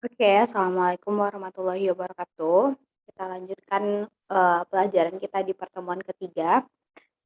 Oke, assalamualaikum warahmatullahi wabarakatuh. Kita lanjutkan pelajaran kita di pertemuan ketiga.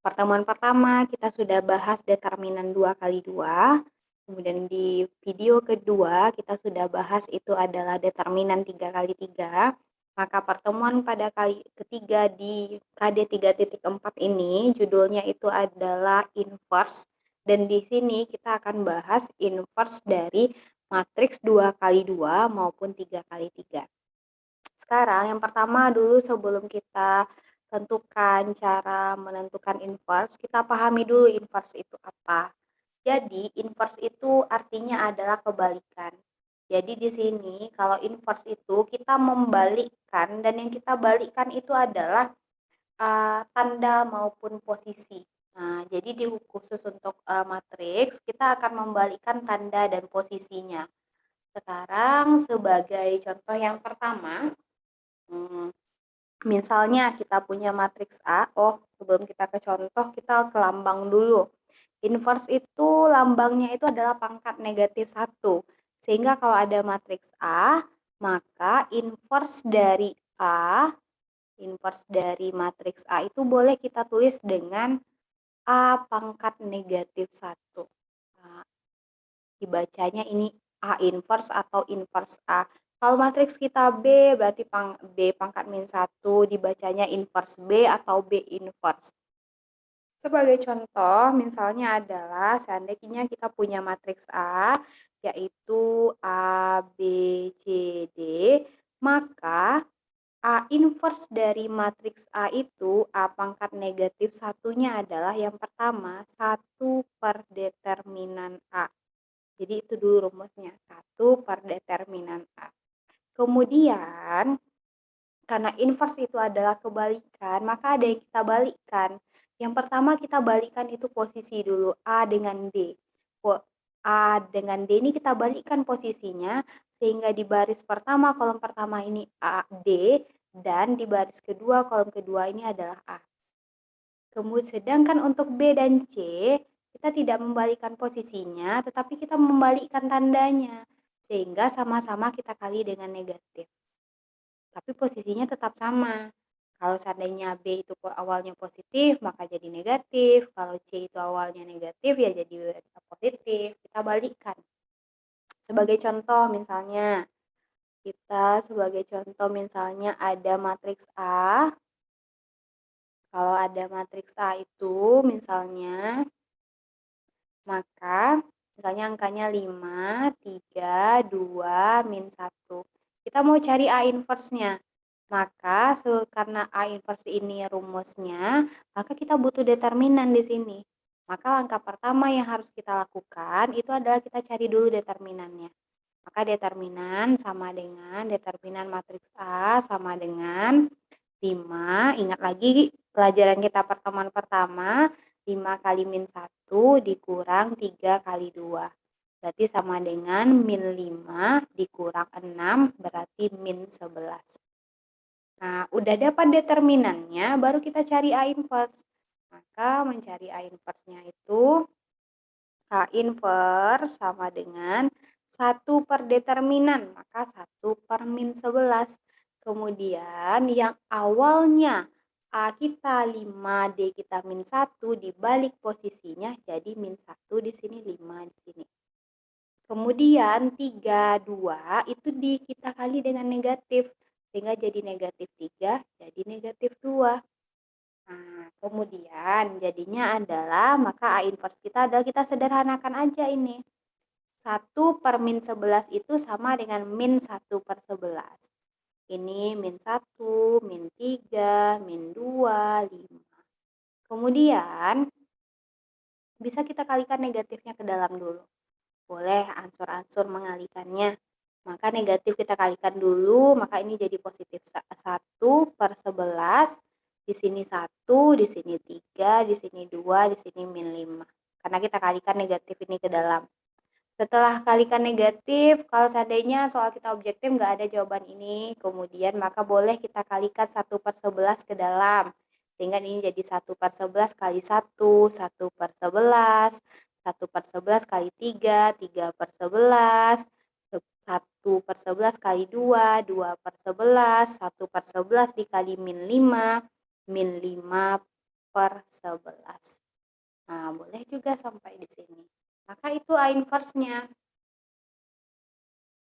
Pertemuan pertama kita sudah bahas determinan 2 kali 2. Kemudian di video kedua kita sudah bahas itu adalah determinan 3 kali 3. Maka pertemuan pada kali ketiga di KD 3.4 ini judulnya itu adalah inverse, dan di sini kita akan bahas inverse dari matriks 2 kali 2 maupun 3 kali 3. Sekarang yang pertama dulu sebelum kita tentukan cara menentukan inverse, kita pahami dulu inverse itu apa. Jadi inverse itu artinya adalah kebalikan. Jadi di sini kalau inverse itu kita membalikkan, dan yang kita balikkan itu adalah tanda maupun posisi. Nah, jadi di khusus untuk matriks kita akan membalikkan tanda dan posisinya. Sekarang sebagai contoh yang pertama, misalnya kita punya matriks A. Sebelum kita ke contoh, kita ke lambang dulu. Inverse itu lambangnya itu adalah pangkat negatif 1. Sehingga kalau ada matriks A, maka inverse dari matriks A itu boleh kita tulis dengan A pangkat negatif 1. Nah, dibacanya ini A inverse atau inverse A. Kalau matriks kita B, berarti B pangkat min 1, dibacanya inverse B atau B inverse. Sebagai contoh, misalnya adalah seandainya kita punya matriks A, yaitu A, B, C, D, maka A inverse dari matriks A itu, A pangkat negatif satunya adalah yang pertama, 1 per determinan A. Jadi itu dulu rumusnya, 1 per determinan A. Kemudian, karena inverse itu adalah kebalikan, maka ada yang kita balikkan. Yang pertama kita balikkan itu posisi dulu, A dengan D. A dengan D ini kita balikkan posisinya, sehingga di baris pertama, kolom pertama ini A, D, dan di baris kedua, kolom kedua ini adalah A. Kemudian sedangkan untuk B dan C, kita tidak membalikkan posisinya, tetapi kita membalikkan tandanya. Sehingga sama-sama kita kali dengan negatif. Tapi posisinya tetap sama. Kalau seandainya B itu awalnya positif, maka jadi negatif. Kalau C itu awalnya negatif, ya jadi positif. Kita balikkan. Sebagai contoh misalnya ada matriks A. Kalau ada matriks A itu misalnya, maka misalnya angkanya 5, 3, 2, min 1. Kita mau cari A inverse-nya. Maka karena A inverse ini rumusnya, maka kita butuh determinan di sini. Maka langkah pertama yang harus kita lakukan itu adalah kita cari dulu determinannya. Maka determinan sama dengan determinan matriks A sama dengan 5. Ingat lagi pelajaran kita pertemuan pertama, 5 kali min 1 dikurang 3 kali 2. Berarti sama dengan min 5 dikurang 6 berarti min 11. Nah, udah dapat determinannya, baru kita cari A inverse. Maka mencari A inverse-nya itu A inverse sama dengan 1 per determinan, maka 1 per min 11. Kemudian yang awalnya A kita 5, D kita min 1, dibalik posisinya jadi min 1 di sini, 5 di sini. Kemudian 3, 2 itu kita kali dengan negatif, sehingga jadi negatif 3, jadi negatif 2. Nah, kemudian jadinya adalah, maka A inverse kita adalah, kita sederhanakan aja ini. 1 per min 11 itu sama dengan min 1 per 11. Ini min 1, min 3, min 2, 5. Kemudian, bisa kita kalikan negatifnya ke dalam dulu. Boleh ansur-ansur mengalikannya. Maka negatif kita kalikan dulu, maka ini jadi positif 1 per 11. Di sini 1, di sini 3, di sini 2, di sini min 5. Karena kita kalikan negatif ini ke dalam. Setelah kalikan negatif, kalau seandainya soal kita objektif nggak ada jawaban ini, kemudian maka boleh kita kalikan 1 per 11 ke dalam. Sehingga ini jadi 1 per 11 kali 1, 1 per 11, 1 per 11 kali 3, 3 per 11, 1/11 kali 2, 2/11, 1/11 dikali -5, -5/11. Nah, boleh juga sampai di sini. Maka itu A inverse-nya.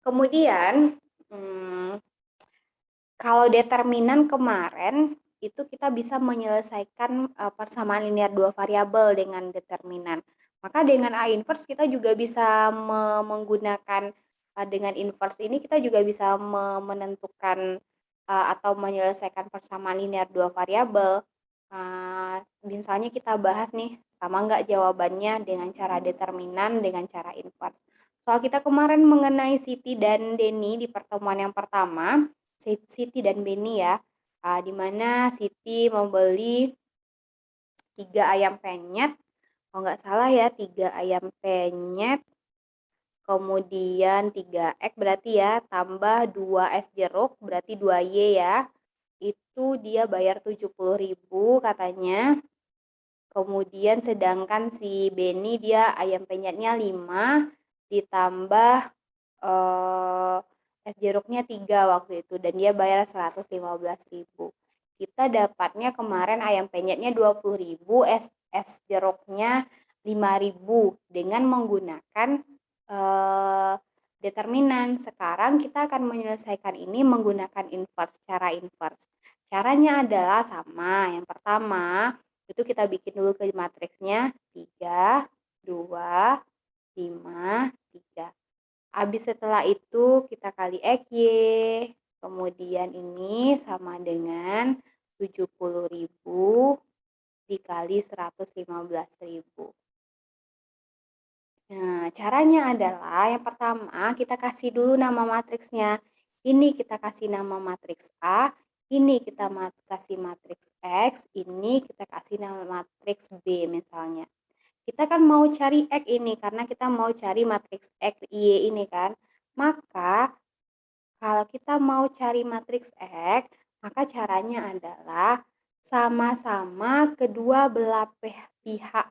Kemudian, kalau determinan kemarin, itu kita bisa menyelesaikan persamaan linear dua variabel dengan determinan. Maka dengan A inverse kita juga bisa menggunakan dengan inverse ini kita juga bisa menentukan atau menyelesaikan persamaan linear dua variabel. Misalnya kita bahas nih, sama nggak jawabannya dengan cara determinan dengan cara inverse. Soal kita kemarin mengenai Siti dan Denny di pertemuan yang pertama, Siti dan Benny ya, di mana Siti membeli 3 ayam penyet, kalau nggak salah ya 3 ayam penyet, kemudian 3 ek berarti ya, tambah 2 es jeruk berarti 2Y ya, itu dia bayar 70.000 katanya. Kemudian sedangkan si Benny dia ayam penyetnya 5 ditambah es jeruknya 3 waktu itu dan dia bayar 115.000. Kita dapatnya kemarin ayam penyetnya 20.000, es jeruknya 5.000 dengan menggunakan determinan. Sekarang kita akan menyelesaikan ini menggunakan inverse, cara inverse. Caranya adalah sama. Yang pertama, itu kita bikin dulu ke matriksnya 3, 2, 5, 3. Habis setelah itu kita kali XY, kemudian ini sama dengan 70.000 dikali 115.000. Nah, caranya adalah yang pertama kita kasih dulu nama matriksnya. Ini kita kasih nama matriks A, ini kita kasih matriks X, ini kita kasih nama matriks B misalnya. Kita kan mau cari X ini karena kita mau cari matriks X, Y ini kan. Maka kalau kita mau cari matriks X, maka caranya adalah sama-sama kedua belah pihak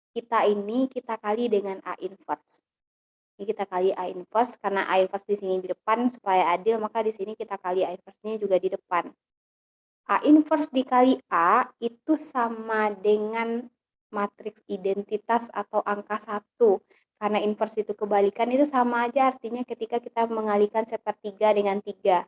kita ini kita kali dengan A inverse. Ini kita kali A inverse karena A inverse di sini di depan supaya adil, maka di sini kita kali A inverse-nya juga di depan. A inverse dikali A itu sama dengan matriks identitas atau angka 1. Karena inverse itu kebalikan itu sama aja artinya ketika kita mengalihkan sepertiga dengan 3.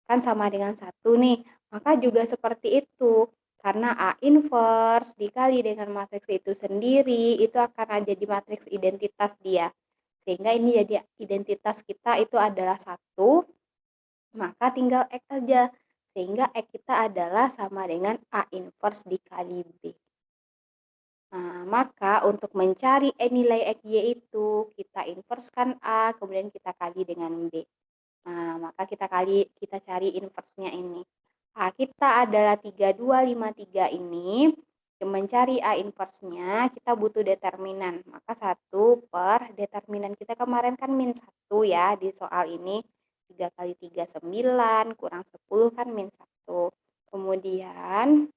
Kan sama dengan 1 nih. Maka juga seperti itu. Karena A inverse dikali dengan matriks itu sendiri, itu akan jadi matriks identitas dia. Sehingga ini jadi identitas kita itu adalah 1, maka tinggal X saja. Sehingga X kita adalah sama dengan A inverse dikali B. Nah, maka untuk mencari nilai XY itu, kita inversekan A, kemudian kita kali dengan B. Nah, maka kita cari inverse-nya ini. A kita adalah 3253 ini. Mencari A inverse-nya, kita butuh determinan. Maka 1 per determinan kita kemarin kan min 1 ya di soal ini. 3 kali 3, 9, kurang 10 kan min 1. Kemudian,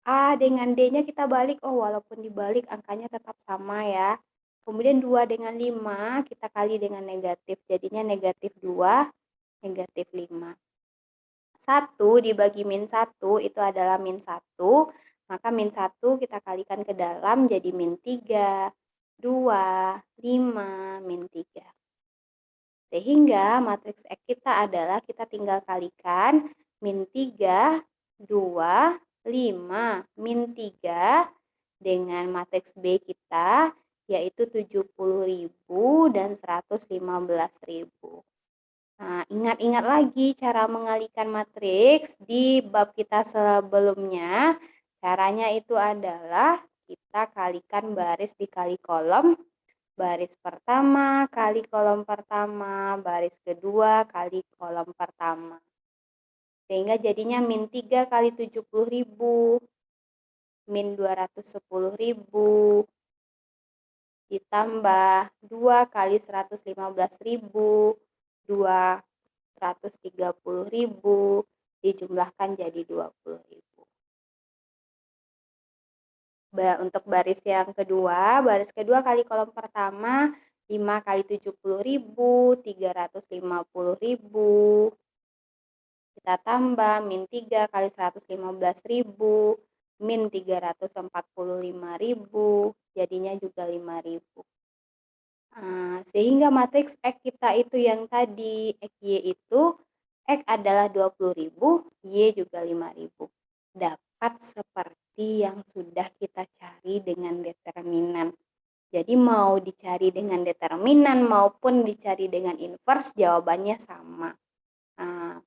A dengan D-nya kita balik. Oh, walaupun dibalik angkanya tetap sama ya. Kemudian 2 dengan 5 kita kali dengan negatif. Jadinya negatif 2, negatif 5. 1 dibagi min 1 itu adalah min 1. Maka min 1 kita kalikan ke dalam jadi min 3, 2, 5, min 3. Sehingga matriks X kita adalah kita tinggal kalikan min 3, 2, 5, min 3 dengan matriks B kita yaitu 70.000 dan 115.000. Nah, ingat-ingat lagi cara mengalihkan matriks di bab kita sebelumnya. Caranya itu adalah kita kalikan baris dikali kolom. Baris pertama kali kolom pertama, baris kedua kali kolom pertama. Sehingga jadinya min 3 kali 70.000, min 210.000, ditambah 2 kali 115.000, 230.000, dijumlahkan jadi 20.000. Untuk baris kedua kali kolom pertama 5 kali 70.000, 350.000. Kita tambah min 3 kali 115.000, min 345.000, jadinya juga 5.000. Sehingga matriks X kita itu yang tadi, XY itu, X adalah 20.000, Y juga 5.000. Dapat seperti yang sudah kita cari dengan determinan. Jadi mau dicari dengan determinan maupun dicari dengan inverse, jawabannya sama. Nah,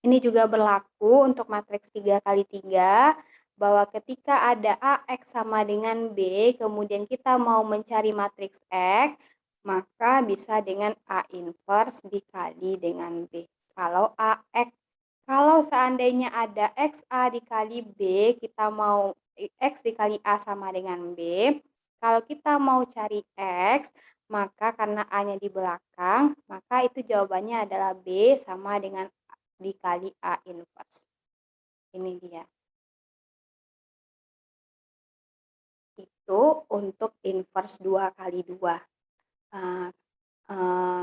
ini juga berlaku untuk matriks 3 kali 3, bahwa ketika ada AX sama dengan B, kemudian kita mau mencari matriks X, maka bisa dengan A inverse dikali dengan B. Kalau AX, kalau seandainya ada XA dikali B, kita mau X dikali A sama dengan B. Kalau kita mau cari X, maka karena A-nya di belakang, maka itu jawabannya adalah B sama dengan dikali A inverse. Ini dia. Itu untuk inverse 2 kali 2.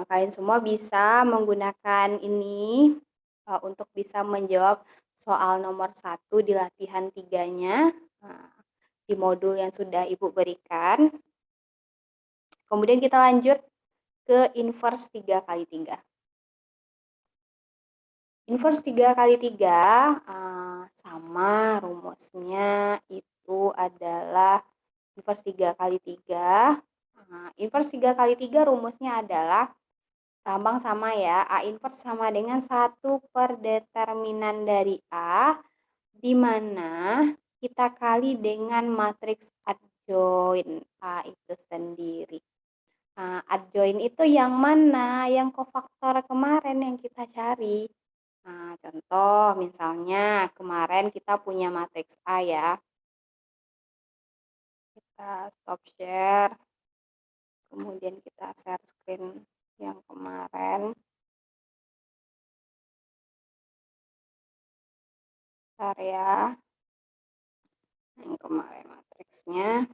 Kalian semua bisa menggunakan ini untuk bisa menjawab soal nomor 1 di latihan 3-nya di modul yang sudah Ibu berikan. Kemudian kita lanjut ke inverse 3 kali 3. Inverse 3 kali 3 sama rumusnya itu adalah inverse 3 kali 3. Inverse 3 kali 3 rumusnya adalah lambang sama ya, A inverse sama dengan 1 per determinan dari A, di mana kita kali dengan matriks adjoin A itu sendiri. Adjoin itu yang mana? Yang kofaktor kemarin yang kita cari. Contoh misalnya kemarin kita punya matriks A ya. Kita stop share, kemudian kita share screen yang kemarin. Bentar ya. Yang kemarin matriksnya.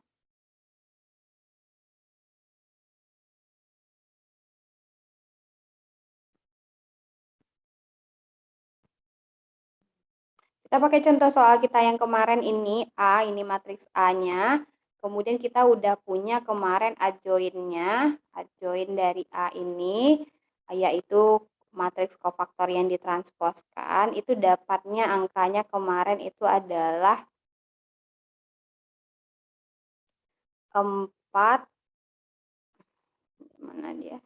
Kita pakai contoh soal kita yang kemarin ini, A, ini matriks A-nya. Kemudian kita udah punya kemarin adjoin-nya, adjoin dari A ini, yaitu matriks kofaktor yang ditransposkan, itu dapatnya angkanya kemarin itu adalah 4, mana dia?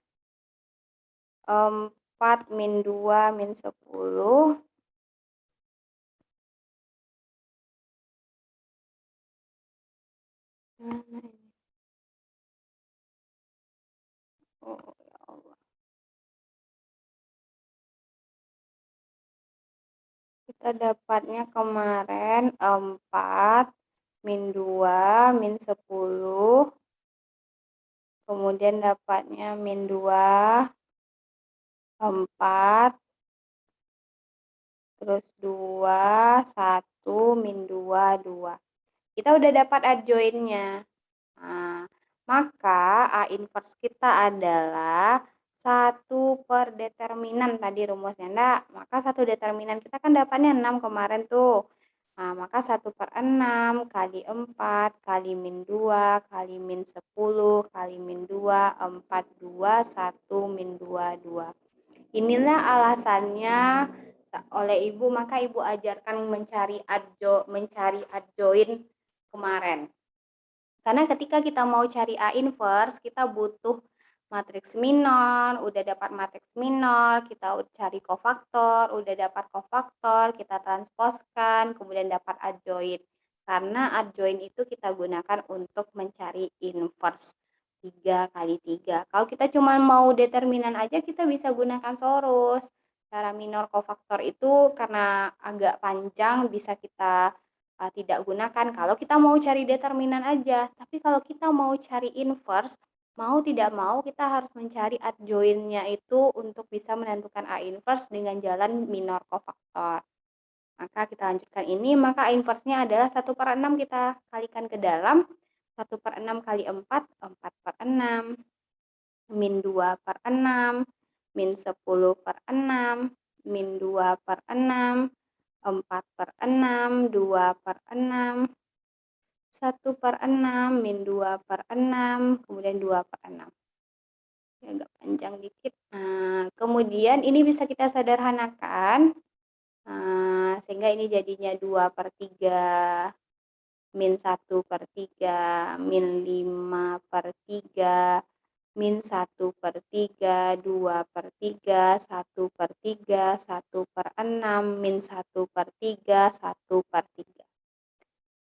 4 min 2 min 10. Mana ini? Oh ya Allah. Kita dapatnya kemarin 4 min 2 min 10. Kemudian dapatnya min 2, 4, terus 2, 1, min 2, 2. Kita udah dapat adjoinnya. Nah, maka A inverse kita adalah 1 per determinan tadi rumusnya. Enggak, maka 1 determinan kita kan dapatnya 6 kemarin tuh. Nah, maka 1 per 6 kali 4 kali min 2 kali min 10 kali min 2, 4, 2, 1, min 2, 2. Inilah alasannya oleh Ibu, maka Ibu ajarkan mencari adjoin kemarin. Karena ketika kita mau cari A inverse, kita butuh matriks minor, udah dapat matriks minor, kita cari kofaktor, udah dapat kofaktor, kita transposkan, kemudian dapat adjoin. Karena adjoin itu kita gunakan untuk mencari inverse 3 kali 3. Kalau kita cuma mau determinan aja, kita bisa gunakan sorus. Cara minor kofaktor itu karena agak panjang, bisa kita tidak gunakan kalau kita mau cari determinan aja. Tapi kalau kita mau cari inverse, mau tidak mau kita harus mencari adjoin-nya itu untuk bisa menentukan A inverse dengan jalan minor kofaktor. Maka kita lanjutkan ini, maka A inverse-nya adalah 1 per 6 kita kalikan ke dalam, 1 per 6 kali 4, 4 per 6. min 2 per 6, min 10 per 6, min 2 per 6, 4 per 6, 2 per 6, 1 per 6, min 2 per 6, kemudian 2 per 6. Ini agak panjang dikit. Nah, kemudian ini bisa kita sederhanakan, sehingga ini jadinya 2 per 3, min 1 per 3, min 5 per 3, min 1 per 3, 2 per 3, 1 per 3, 1 per 6, min 1 per 3, 1 per 3.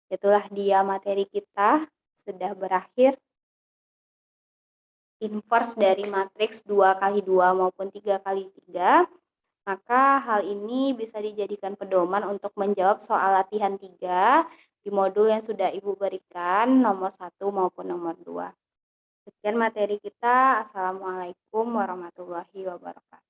Itulah dia materi kita, sudah berakhir. Inverse dari matriks 2 kali 2 maupun 3 kali 3, maka hal ini bisa dijadikan pedoman untuk menjawab soal latihan 3 di modul yang sudah Ibu berikan, nomor 1 maupun nomor 2. Sekian materi kita. Assalamualaikum warahmatullahi wabarakatuh.